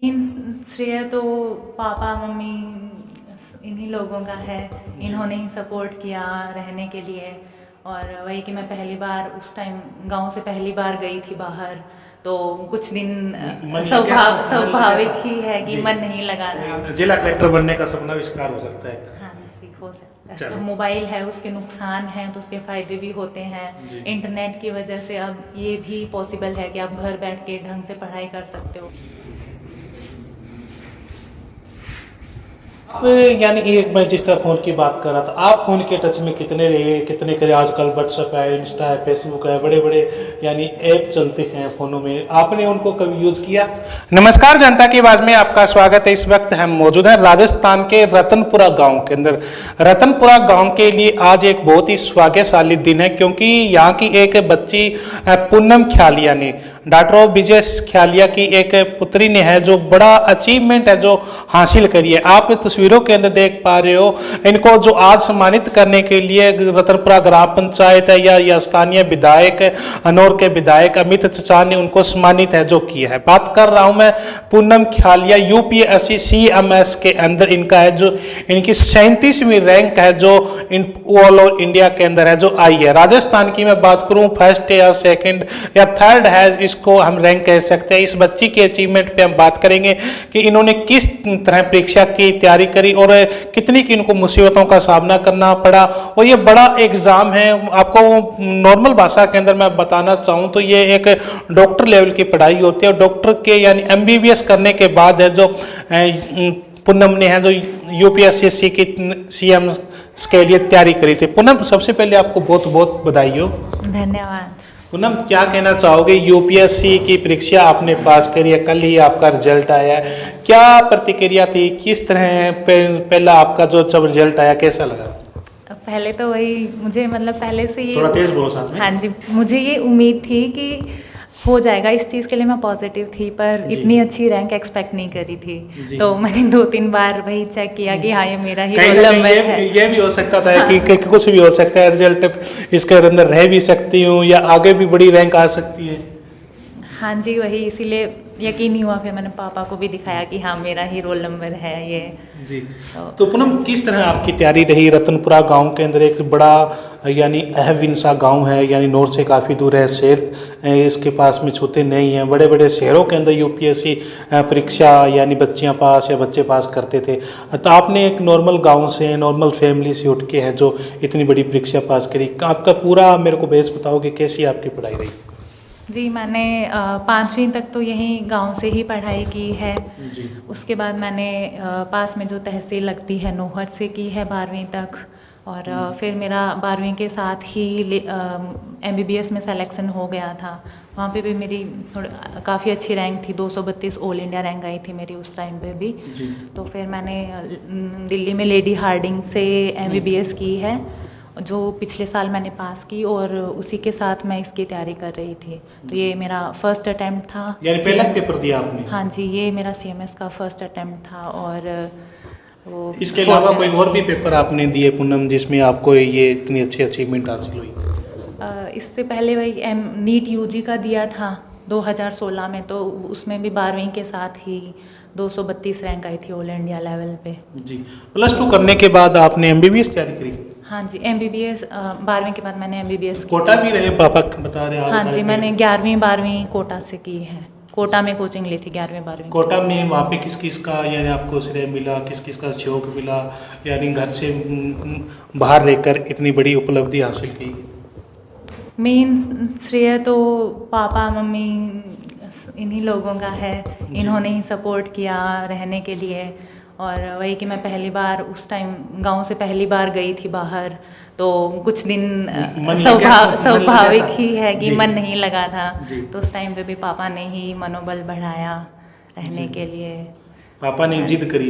इन श्रेय तो papa mummy इन्हीं लोगों का है। इन्होंने ही सपोर्ट किया रहने के लिए। और वही कि मैं पहली बार उस टाइम गांव से पहली बार गई थी बाहर, तो कुछ दिन स्वाभाविक ही है कि मन नहीं लगा था। जिला कलेक्टर बनने का सपना विस्तार हो सकता है। हाँ जी, हो सकता है। मोबाइल है, उसके नुकसान हैं तो उसके फ़ायदे भी होते हैं। इंटरनेट की वजह से अब ये भी पॉसिबल है कि आप घर बैठ के ढंग से पढ़ाई कर सकते हो। आप यानी एक मैं जिस तरह फ़ोन की बात कर रहा था, आप फ़ोन के टच में कितने रहे, कितने करे? आजकल व्हाट्सएप है, इंस्टा है, फेसबुक है, बड़े बड़े यानी ऐप चलते हैं फ़ोनों में, आपने उनको कभी यूज़ किया? नमस्कार, जनता की आवाज़ में आपका स्वागत है। इस वक्त हम मौजूद हैं राजस्थान के रतनपुरा गांव के अंदर। रतनपुरा गांव के लिए आज एक बहुत ही सौभाग्यशाली दिन है, क्योंकि यहाँ की एक बच्ची पूनम ख्यालिया ने, डॉक्टर विजय ख्यालिया की एक पुत्री ने है जो बड़ा अचीवमेंट है जो हासिल करी है। आप तस्वीरों के अंदर देख पा रहे हो, इनको जो आज सम्मानित करने के लिए रतनपुरा ग्राम पंचायत है या स्थानीय विधायक अनौर के विधायक अमित चचा ने उनको सम्मानित है जो किया है। बात कर रहा हूं मैं पूनम ख्यालिया, यूपीएससी CMS के अंदर इनका है जो इनकी 37वीं रैंक है जो ऑल ओवर इंडिया के अंदर है जो आई है। राजस्थान की मैं बात करूं, फर्स्ट या सेकंड या थर्ड है, इसको हम रैंक कह सकते हैं। इस बच्ची के अचीवमेंट पे हम बात करेंगे कि इन्होंने किस तरह परीक्षा की तैयारी करी और कितनी की इनको मुसीबतों का सामना करना पड़ा। और ये बड़ा एग्जाम है, आपको नॉर्मल भाषा के अंदर मैं बताना चाहूँ तो ये एक डॉक्टर लेवल की पढ़ाई होती है। और डॉक्टर के यानी MBBS करने के बाद है जो पूनम ने है जो UPSC की CM के लिए तैयारी करी थी। पूनम, सबसे पहले आपको बहुत बहुत बधाई हो। धन्यवाद। पूनम, क्या कहना चाहोगे? UPSC की परीक्षा आपने पास करी है, कल ही आपका रिजल्ट आया है, क्या प्रतिक्रिया थी? किस तरह पहला आपका जो जब रिजल्ट आया कैसा लगा? पहले तो वही मुझे मतलब पहले से ये थोड़ा तेज बोलो साथ में। हाँ जी, मुझे ये उम्मीद थी कि हो जाएगा, इस चीज़ के लिए मैं पॉजिटिव थी, पर इतनी अच्छी रैंक एक्सपेक्ट नहीं करी थी। तो मैंने 2-3 बार वही चेक किया कि हाँ ये मेरा ही रोल नंबर है। ये भी हो सकता था कि कुछ भी हो सकता है, रिजल्ट इसके अंदर रह भी सकती हूँ या आगे भी बड़ी रैंक आ सकती है। हाँ जी, वही इसीलिए यकीन नहीं हुआ। फिर मैंने पापा को भी दिखाया कि हाँ मेरा ही रोल नंबर है ये जी। तो पूनम, किस तरह आपकी तैयारी रही? रतनपुरा गांव के अंदर एक बड़ा यानी अहविन सा गांव है, यानी नॉर्थ से काफ़ी दूर है, शहर इसके पास में छूते नहीं हैं। बड़े बड़े शहरों के अंदर UPSC परीक्षा यानी बच्चियां पास या बच्चे पास करते थे, तो आपने एक नॉर्मल गांव से, नॉर्मल फैमिली से उठ के है जो इतनी बड़ी परीक्षा पास करी। आपका पूरा मेरे को बेस बताओगे कैसी आपकी पढ़ाई रही? जी, मैंने 5वीं तक तो यहीं गांव से ही पढ़ाई की है। जी। उसके बाद मैंने पास में जो तहसील लगती है नौहर से की है 12वीं तक। और फिर मेरा 12वीं के साथ ही MBBS में सिलेक्शन हो गया था। वहाँ पे भी मेरी काफ़ी अच्छी रैंक थी, 232 ऑल इंडिया रैंक आई थी मेरी उस टाइम पे भी। तो फिर मैंने दिल्ली में लेडी हार्डिंग से MBBS की है, जो पिछले साल मैंने पास की, और उसी के साथ मैं इसकी तैयारी कर रही थी। तो ये मेरा फर्स्ट अटेम्प्ट था। यानी पहला पेपर दिया आपने? हाँ जी, ये मेरा CMS का फर्स्ट अटेम्प्ट था। और वो इसके अलावा कोई और भी पेपर आपने दिए पूनम जिसमें आपको ये इतनी अच्छी अचीवमेंट हासिल हुई? इससे पहले वही NEET UG का दिया था 2016 में, तो उसमें भी 12वीं के साथ ही 232 रैंक आई थी ऑल इंडिया लेवल पे। जी। +2 करने के बाद आपने MBBS तैयारी करी? हाँ जी, MBBS 12वीं के बाद मैंने MBBS की। कोटा भी रहे पापा बता रहे? हाँ जी, मैंने 11वीं 12वीं कोटा से की है। कोटा में कोचिंग ली थी 11वीं 12वीं। कोटा में वहाँ पे किस किस का यानी आपको श्रेय मिला, किस किस का सहयोग मिला, यानी घर से बाहर रहकर इतनी बड़ी उपलब्धि हासिल की? मेन श्रेय तो पापा मम्मी इन्हीं लोगों का है। इन्होंने ही सपोर्ट किया रहने के लिए। और वही कि मैं पहली बार उस टाइम गांव से पहली बार गई थी बाहर, तो कुछ दिन स्वाभाविक ही है कि मन नहीं लगा था। तो उस टाइम पे भी पापा ने ही मनोबल बढ़ाया रहने के लिए। पापा ने जिद करी?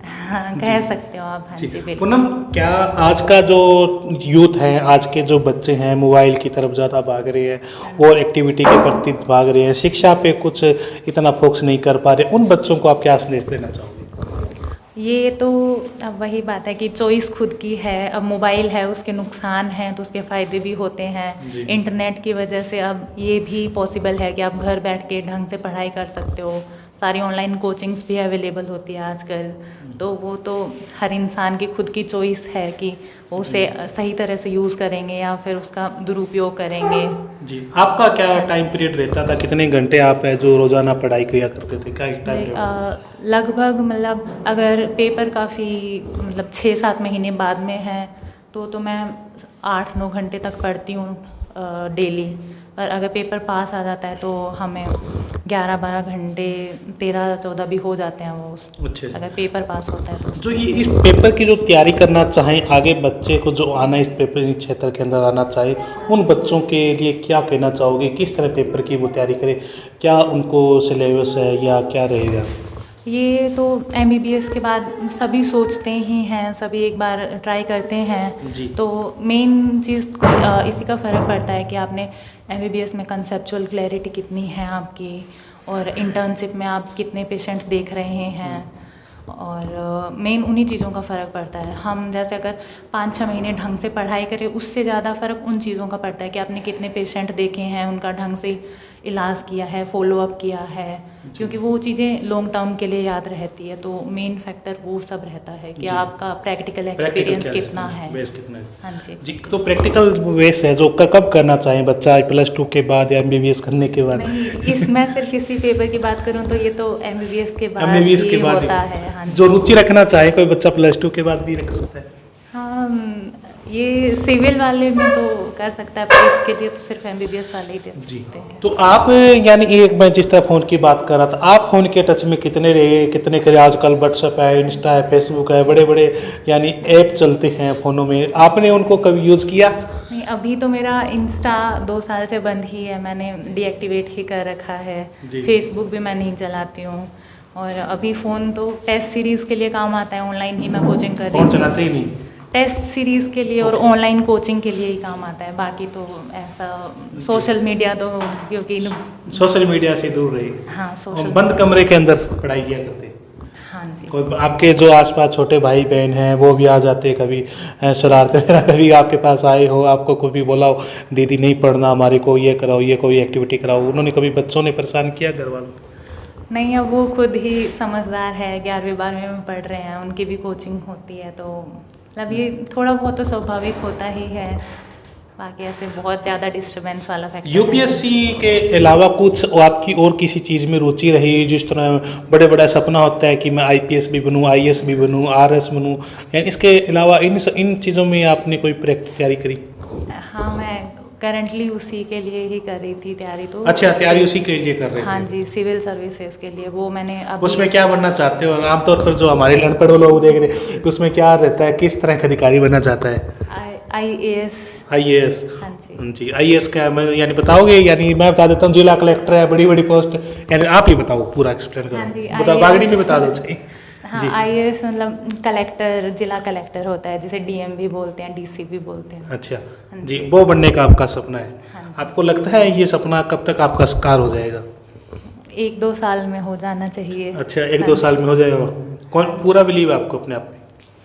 हाँ, कह सकते हो आप। हाँ जी, बिल्कुल। पूनम, क्या आज का जो यूथ है, आज के जो बच्चे हैं मोबाइल की तरफ ज़्यादा भाग रहे हैं और एक्टिविटी के प्रति भाग रहे हैं, शिक्षा पे कुछ इतना फोकस नहीं कर पा रहे, उन बच्चों को आप क्या संदेश देना चाहोगे? ये तो अब वही बात है कि चॉइस खुद की है। अब मोबाइल है, उसके नुकसान हैं तो उसके फ़ायदे भी होते हैं। इंटरनेट की वजह से अब ये भी पॉसिबल है कि आप घर बैठ के ढंग से पढ़ाई कर सकते हो, सारी ऑनलाइन कोचिंग्स भी अवेलेबल होती है आजकल। तो वो तो हर इंसान की खुद की चॉइस है कि वो उसे सही तरह से यूज़ करेंगे या फिर उसका दुरुपयोग करेंगे। जी, आपका क्या टाइम पीरियड रहता था, कितने घंटे आप है जो रोजाना पढ़ाई किया करते थे, क्या टाइम? लगभग मतलब अगर पेपर काफ़ी मतलब 6-7 महीने बाद में है तो मैं 8-9 घंटे तक पढ़ती हूँ डेली। और अगर पेपर पास आ जाता है तो हमें 11-12 घंटे 13-14 भी हो जाते हैं वो अच्छा। अगर पेपर पास होता है तो। जो ये इस पेपर की जो तैयारी करना चाहें आगे बच्चे को जो आना इस पेपर क्षेत्र के अंदर आना चाहे, उन बच्चों के लिए क्या कहना चाहोगे, किस तरह पेपर की वो तैयारी करें, क्या उनको सिलेबस है या क्या रहेगा? ये तो MBBS के बाद सभी सोचते ही हैं, सभी एक बार ट्राई करते हैं। जी। तो मेन चीज़ इसी का फ़र्क पड़ता है कि आपने MBBS में कंसेप्चुअल क्लैरिटी कितनी है आपकी, और इंटर्नशिप में आप कितने पेशेंट देख रहे हैं, और मेन उन्हीं चीज़ों का फ़र्क पड़ता है। हम जैसे अगर 5-6 महीने ढंग से पढ़ाई करें, उससे ज़्यादा फ़र्क उन चीज़ों का पड़ता है कि आपने कितने पेशेंट देखे हैं, उनका ढंग से इलाज किया है, फॉलोअप किया है, क्योंकि वो चीज़ें लॉन्ग टर्म के लिए याद रहती है। तो मेन फैक्टर वो सब रहता है कि आपका प्रैक्टिकल एक्सपीरियंस कितना है। बेस कितना है? हाँ जी। जी, तो प्रैक्टिकल बेस है जो कब करना चाहिए बच्चा, +2 के बाद या MBBS करने के बाद? मैं सिर्फ इसी पेपर की बात करूँ तो ये तो MBBS के बाद MBBS के ही बाद होता है। हाँ जी। जो रुचि रखना चाहे कोई बच्चा +2 के बाद भी रख सकता है? हाँ, ये सिविल वाले में तो कर सकता है, पर इसके लिए तो सिर्फ MBBS वाले ही दे सकते हैं। तो आप यानी एक मैं जिस तरह फ़ोन की बात कर रहा था, आप फ़ोन के टच में कितने रहे, कितने करे? आजकल व्हाट्सएप है, इंस्टा है, फेसबुक है, बड़े बड़े यानी ऐप चलते हैं फ़ोनों में, आपने उनको कभी यूज़ किया? नहीं, अभी तो मेरा इंस्टा 2 साल से बंद ही है, मैंने डीएक्टिवेट ही कर रखा है। फेसबुक भी मैं नहीं चलाती हूँ, और अभी फ़ोन तो टेस्ट सीरीज़ के लिए काम आता है, ऑनलाइन ही मैं कोचिंग कर रही हूँ। फ़ोन चलाते ही नहीं? टेस्ट सीरीज़ के लिए और ऑनलाइन कोचिंग के लिए ही काम आता है, बाकी तो ऐसा सोशल मीडिया तो क्योंकि सोशल मीडिया से दूर रही। हाँ, सोशल बंद कमरे के अंदर पढ़ाई किया करते? हाँ जी। कोई आपके जो आसपास छोटे भाई बहन हैं वो भी आ जाते कभी शरारत वगैरह, कभी आपके पास आए हो, आपको कभी बोला हो दीदी नहीं पढ़ना हमारे को, ये कराओ, ये कोई एक्टिविटी कराओ, उन्होंने कभी बच्चों ने परेशान किया घर वालों? नहीं, अब वो खुद ही समझदार है, 11वीं-12वीं में पढ़ रहे हैं, उनकी भी कोचिंग होती है, तो मतलब ये थोड़ा बहुत तो स्वाभाविक होता ही है, बाकी ऐसे बहुत ज़्यादा डिस्टर्बेंस वाला फैक्टर। UPSC के अलावा कुछ आपकी और किसी चीज़ में रुचि रही, जिस तरह बड़े बड़ा सपना होता है कि मैं IPS भी बनूं, IAS भी बनूं, RS बनूं, यानी इसके अलावा इन चीज़ों में आपने कोई प्रैक्टिस तैयारी करी? हाँ, मैं करंटली उसी के लिए ही कर रही थी तैयारी। तो अच्छा, तैयारी उसी के लिए कर रहे थे? हाँ जी, सिविल सर्विसेज के लिए वो मैंने अब। उसमें क्या बनना चाहते हो? आमतौर पर जो हमारे लड़पड़ लोग देख रहे हैं उसमें क्या रहता है, किस तरह का अधिकारी बनना चाहता है? IAS। हाँ जी, IAS का मैं यानी बताओगे? यानी मैं बता देता हूँ, जिला कलेक्टर है, बड़ी बड़ी पोस्ट, यानी आप ही बताओ, पूरा एक्सप्लेन करो। हाँ जी, बताओ, बागड़ी में बता दो। हाँ, IAS मतलब कलेक्टर, जिला कलेक्टर होता है, जिसे DM भी बोलते हैं, DC भी बोलते हैं। अच्छा जी, वो बनने का आपका सपना है? हाँ, आपको लगता है ये सपना कब तक आपका साकार हो जाएगा? 1-2 साल में हो जाना चाहिए। अच्छा, 1-2 साल में हो जाएगा? कौन पूरा बिलीव आपको अपने आप में?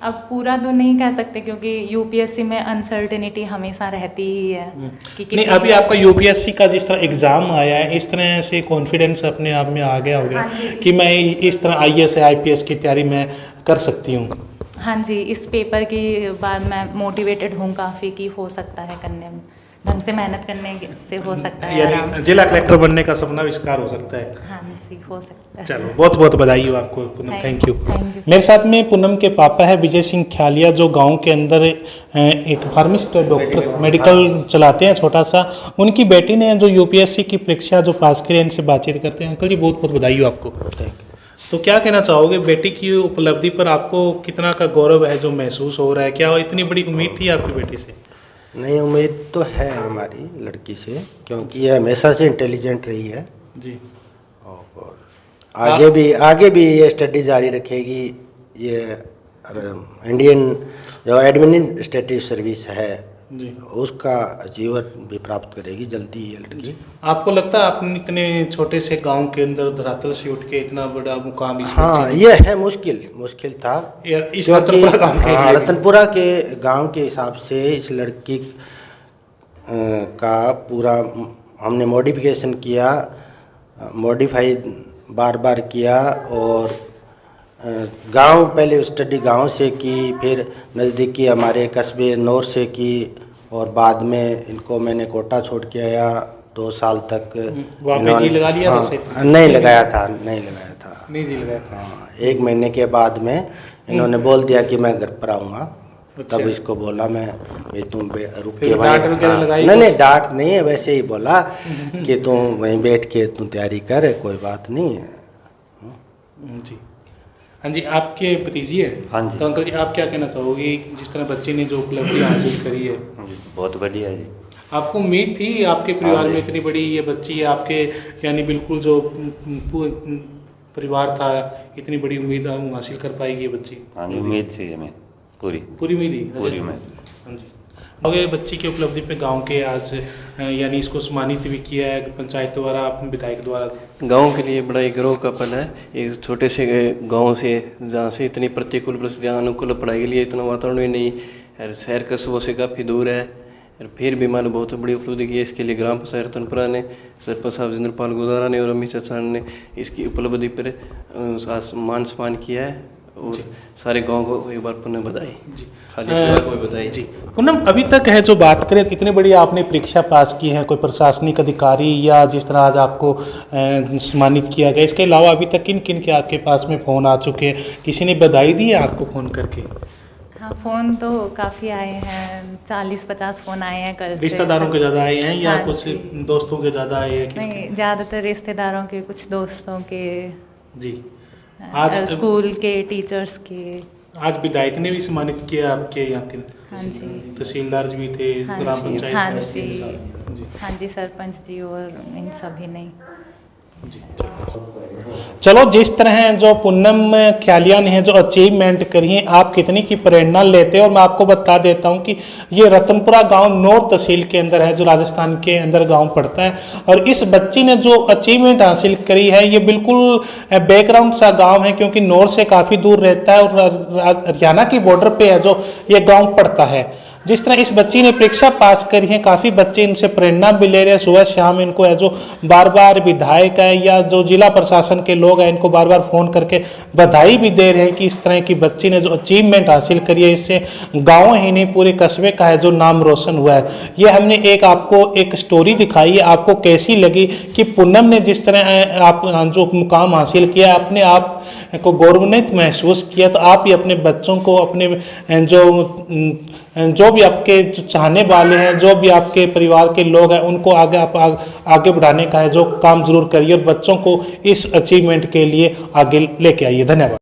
अब पूरा तो नहीं कह सकते, क्योंकि UPSC में अनसर्टेनिटी हमेशा रहती ही है कि नहीं, अभी आपका UPSC का जिस तरह एग्जाम आया है, इस तरह से कॉन्फिडेंस अपने आप में आ गया होगा कि मैं इस तरह IAS IPS की तैयारी मैं कर सकती हूँ? हाँ जी, इस पेपर के बाद मैं मोटिवेटेड हूँ काफ़ी कि हो सकता है करने में, ढंग से मेहनत करने से हो सकता है, आराम से। जिला कलेक्टर बनने का सपना विस्कार हो सकता है? हाँ जी, हो सकता है। चलो, बहुत बहुत बधाई हो आपको पूनम, थैंक यू। मेरे साथ में पूनम के पापा है विजय सिंह ख्यालिया, जो गांव के अंदर एक फार्मिस्ट डॉक्टर मेडिकल चलाते हैं छोटा सा। उनकी बेटी ने जो UPSC की परीक्षा जो पास करी, इनसे बातचीत करते हैं। अंकल जी, बहुत बहुत बधाई हो आपको। तो क्या कहना चाहोगे, बेटी की उपलब्धि पर आपको कितना का गौरव है जो महसूस हो रहा है? क्या इतनी बड़ी उम्मीद थी आपकी बेटी से? नहीं, उम्मीद तो है हमारी लड़की से, क्योंकि ये हमेशा से इंटेलिजेंट रही है जी, और आगे भी ये स्टडी जारी रखेगी। ये इंडियन जो एडमिनिस्ट्रेटिव सर्विस है जी, उसका अचीवर भी प्राप्त करेगी जल्दी ये लड़की। आपको लगता है आपने इतने छोटे से गांव के अंदर धरातल से उठ के इतना बड़ा मुकाम इस हाँ, ये है मुश्किल था, इस रतनपुरा गांव के हाँ, रतनपुरा के गांव के हिसाब से इस लड़की का पूरा हमने मॉडिफिकेशन किया, मॉडिफाई बार बार किया। और गांव पहले स्टडी गांव से की, फिर नज़दीकी हमारे कस्बे नौर से की, और बाद में इनको मैंने कोटा छोड़ के आया 2 साल तक। वहाँ पे जी लगा लिया? हाँ, नहीं लगाया था। नहीं जी लगाया था। हाँ, 1 महीने के बाद में इन्होंने बोल दिया कि मैं घर पर आऊँगा। अच्छा। तब इसको बोला मैं कि तुम रुक के फिर डांट वगैरह हाँ, लगाई? नहीं डांट नहीं है, वैसे ही बोला कि तुम वहीं बैठ के तुम तैयारी कर, कोई बात नहीं है। जी हाँ जी, आपके भतीजी है? हाँ जी। तो अंकल जी आप क्या कहना चाहोगे जिस तरह बच्चे ने जो उपलब्धि हासिल करी है? बहुत बढ़िया है जी। आपको उम्मीद थी आपके परिवार में इतनी बड़ी ये बच्ची है, आपके यानी बिल्कुल जो परिवार था इतनी बड़ी उम्मीद हासिल कर पाएगी ये बच्ची? हाँ जी, उम्मीद थी हमें पूरी उम्मीद ही? पूरी उम्मीद। हाँ जी। और बच्ची की उपलब्धि पे गांव के आज यानी इसको सम्मानित भी किया है पंचायत द्वारा, अपने विधायक द्वारा। गांव के लिए बड़ा एक गर्व का पल है। एक छोटे से गांव से जहाँ से इतनी प्रतिकूल परिस्थितियाँ, अनुकूल पढ़ाई के लिए इतना वातावरण भी नहीं, शहर कस्बों से काफ़ी दूर है, और फिर भी मान बहुत बड़ी उपलब्धि की है। इसके लिए ग्राम पंचायत रतनपुरा ने, सरपंच साहब जिंद्रपाल गुजारा ने और अमित चाचा ने इसकी उपलब्धि पर मान सम्मान किया है। और सारे गांव को एक बार पुनः बधाई जी, खाली परिवार को भी बधाई जी। पूनम, अभी तक है जो बात करें, इतनी बड़ी आपने परीक्षा पास की है, कोई प्रशासनिक अधिकारी या जिस तरह आज आपको सम्मानित किया गया, इसके अलावा अभी तक किन किन के आपके पास में फ़ोन आ चुके हैं? किसी ने बधाई दी है आपको फ़ोन करके? हाँ, फ़ोन तो काफ़ी आए हैं, 40-50 फ़ोन आए हैं कल से। रिश्तेदारों के ज़्यादा आए हैं या हाँ कुछ जी। दोस्तों के ज़्यादा आए हैं? नहीं, ज़्यादातर रिश्तेदारों के, कुछ दोस्तों के, जी। आज स्कूल के, टीचर्स के। आज विधायक ने भी सम्मानित किया आपके यहाँ के? हाँ जी। तहसीलदार जी भी थे, हाँ ग्राम जी, पंचायत? हाँ जी, हाँ जी, सरपंच जी और इन सभी ने। चलो, जिस तरह जो पूनम ख्यालिया ने जो अचीवमेंट करी है, आप कितनी की प्रेरणा लेते हैं। और मैं आपको बता देता हूं कि ये रतनपुरा गांव नौर तहसील के अंदर है, जो राजस्थान के अंदर गांव पड़ता है। और इस बच्ची ने जो अचीवमेंट हासिल करी है, ये बिल्कुल बैकग्राउंड सा गांव है, क्योंकि नौर से काफ़ी दूर रहता है और हरियाणा की बॉर्डर पे है जो ये गाँव पड़ता है। जिस तरह इस बच्ची ने परीक्षा पास करी है, काफ़ी बच्चे इनसे प्रेरणा भी ले रहे हैं। सुबह शाम इनको है जो बार बार विधायक है या जो जिला प्रशासन के लोग हैं, इनको बार बार फ़ोन करके बधाई भी दे रहे हैं कि इस तरह की बच्ची ने जो अचीवमेंट हासिल करी है, इससे गाँव ही नहीं पूरे कस्बे का है जो नाम रोशन हुआ है। ये हमने एक आपको एक स्टोरी दिखाई है, आपको कैसी लगी कि पूनम ने जिस तरह आप जो मुकाम हासिल किया, अपने आप को गौरवान्वित महसूस किया, तो आप भी अपने बच्चों को, अपने जो भी आपके जो चाहने वाले हैं, जो भी आपके परिवार के लोग हैं, उनको आगे आप आगे बढ़ाने का है जो काम जरूर करिए और बच्चों को इस अचीवमेंट के लिए आगे लेके आइए। धन्यवाद।